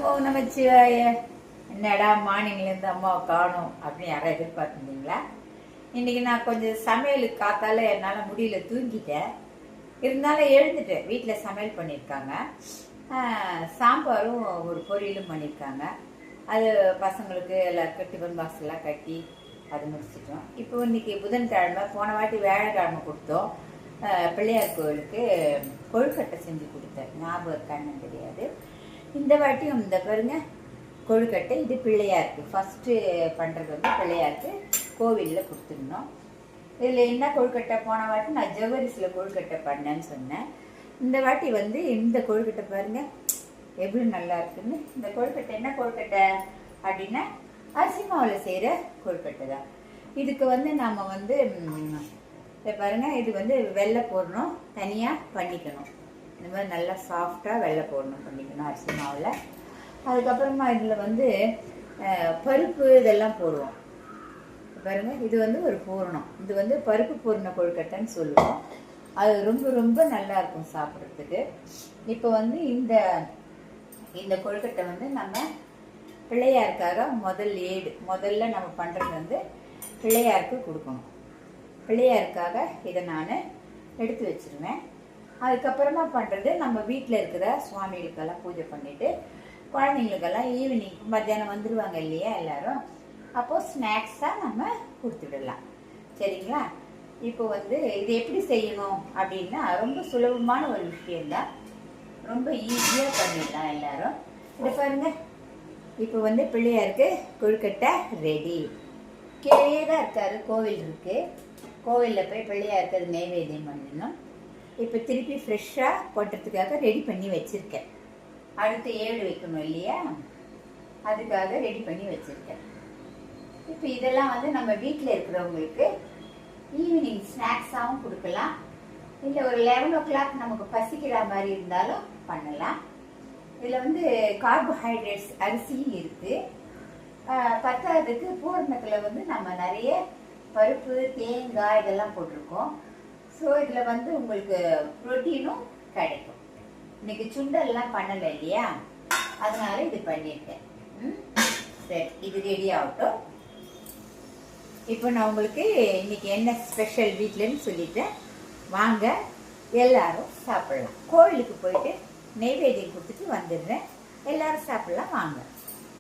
நமோ நமச்சிவாய. என்னடா மார்னிங்லேருந்து அம்மாவை காணும் அப்படின்னு யாரும் எதிர்பார்த்துருந்தீங்களா? இன்னைக்கு நான் கொஞ்சம் சமையலுக்கு காத்தால என்னால் முடியல, தூங்கிட்டேன். இருந்தாலும் எழுந்துட்டேன். வீட்டில் சமையல் பண்ணியிருக்காங்க, சாம்பாரும் ஒரு பொரியலும் பண்ணியிருக்காங்க. அது பசங்களுக்கு எல்லாருக்கும் டிஃபன் பாக்ஸ் எல்லாம் கட்டி அது முடிச்சிட்டோம். இப்போ இன்னைக்கு புதன்கிழமை, போன வாட்டி வியாழக்கிழமை கொடுத்தோம். பிள்ளையார் கோவிலுக்கு கொழுக்கட்டை செஞ்சு கொடுத்தேன், ஞாபகம் இருக்கான்னு தெரியாது. இந்த வாட்டியும் இந்த பாருங்க கொழுக்கட்டை, இது பிள்ளையாருக்கு ஃபஸ்ட்டு பண்ணுறது வந்து பிள்ளையாருக்கு கோவிலில் கொடுத்துருந்தோம். இதில் என்ன கொழுக்கட்டை, போன வாட்டி நான் ஜவ்வரிசியில் கொழுக்கட்டை பண்ணேன்னு சொன்னேன். இந்த வாட்டி வந்து இந்த கொழுக்கட்டை பாருங்க எப்படி நல்லா இருக்குன்னு. இந்த கொழுக்கட்டை என்ன கொழுக்கட்டை அப்படின்னா அரிசி மாவில் செய்கிற கொழுக்கட்டை தான். இதுக்கு வந்து நாம் வந்து பாருங்க, இது வந்து வெள்ளை போடணும், தனியாக பண்ணிக்கணும். இந்த மாதிரி நல்லா சாஃப்டாக வெள்ளை போடணும், பண்ணிக்கணும் அரிசி மாவில். அதுக்கப்புறமா இதில் வந்து பருப்பு இதெல்லாம் போடுவோம். பாருங்க, இது வந்து ஒரு பூரணம், இது வந்து பருப்பு பூரண கொழுக்கட்டைன்னு சொல்லுவோம். அது ரொம்ப ரொம்ப நல்லா இருக்கும் சாப்பிட்றதுக்கு. இப்போ வந்து இந்த கொழுக்கட்டை வந்து நம்ம பிள்ளையாருக்காக முதல்ல நம்ம பண்ணுறது வந்து பிள்ளையாருக்கு கொடுக்கணும். பிள்ளையாருக்காக இதை நான் எடுத்து வச்சிருவேன். அதுக்கப்புறமா பண்ணுறது நம்ம வீட்டில் இருக்கிற சுவாமிகளுக்கெல்லாம் பூஜை பண்ணிவிட்டு குழந்தைங்களுக்கெல்லாம் ஈவினிங் மத்தியானம் வந்துடுவாங்க இல்லையா எல்லாரும், அப்போது ஸ்நாக்ஸாக நம்ம கொடுத்துடலாம். சரிங்களா? இப்போ வந்து இது எப்படி செய்யணும் அப்படின்னா ரொம்ப சுலபமான ஒரு விஷயம்தான், ரொம்ப ஈஸியாக பண்ணிடலாம் எல்லாரும். இதை பாருங்க, இப்போ வந்து பிள்ளையாருக்கு கொழுக்கட்டை ரெடி. கீழே தான் இருக்காரு, கோவில் இருக்குது, கோவிலில் போய் பிள்ளையாருக்கு அது நைவேத்தியம் பண்ணிடணும். இப்போ திருப்பி ஃப்ரெஷ்ஷாக போட்டுறதுக்காக ரெடி பண்ணி வச்சுருக்கேன். அடுத்து 7 வைக்கணும் இல்லையா, அதுக்காக ரெடி பண்ணி வச்சுருக்கேன். இப்போ இதெல்லாம் வந்து நம்ம வீட்டில் இருக்கிறவங்களுக்கு ஈவினிங் ஸ்நாக்ஸாகவும் கொடுக்கலாம், இல்லை ஒரு 11 o'clock நமக்கு பசிக்கிற மாதிரி இருந்தாலும் பண்ணலாம். இதில் வந்து கார்போஹைட்ரேட்ஸ் அரிசியும் இருக்குது. பத்தாவதுக்கு பூரணத்தில் வந்து நம்ம நிறைய பருப்பு, தேங்காய் இதெல்லாம் போட்டிருக்கோம். ஸோ இதில் வந்து உங்களுக்கு ப்ரோட்டீனும் கிடைக்கும். இன்னைக்கு சுண்டல்லாம் பண்ணலை இல்லையா, அதனால இது பண்ணியிருக்கேன். சரி, இது ரெடி ஆகட்டும். இப்போ நான் உங்களுக்கு இன்னைக்கு என்ன ஸ்பெஷல் வீட்டிலன்னு சொல்லிட்டேன். வாங்க எல்லாரும் சாப்பிடலாம். கோவிலுக்கு போயிட்டு நெய்வேத்தியம் கொடுத்துட்டு வந்துடுறேன், எல்லாரும் சாப்பிடலாம் வாங்க.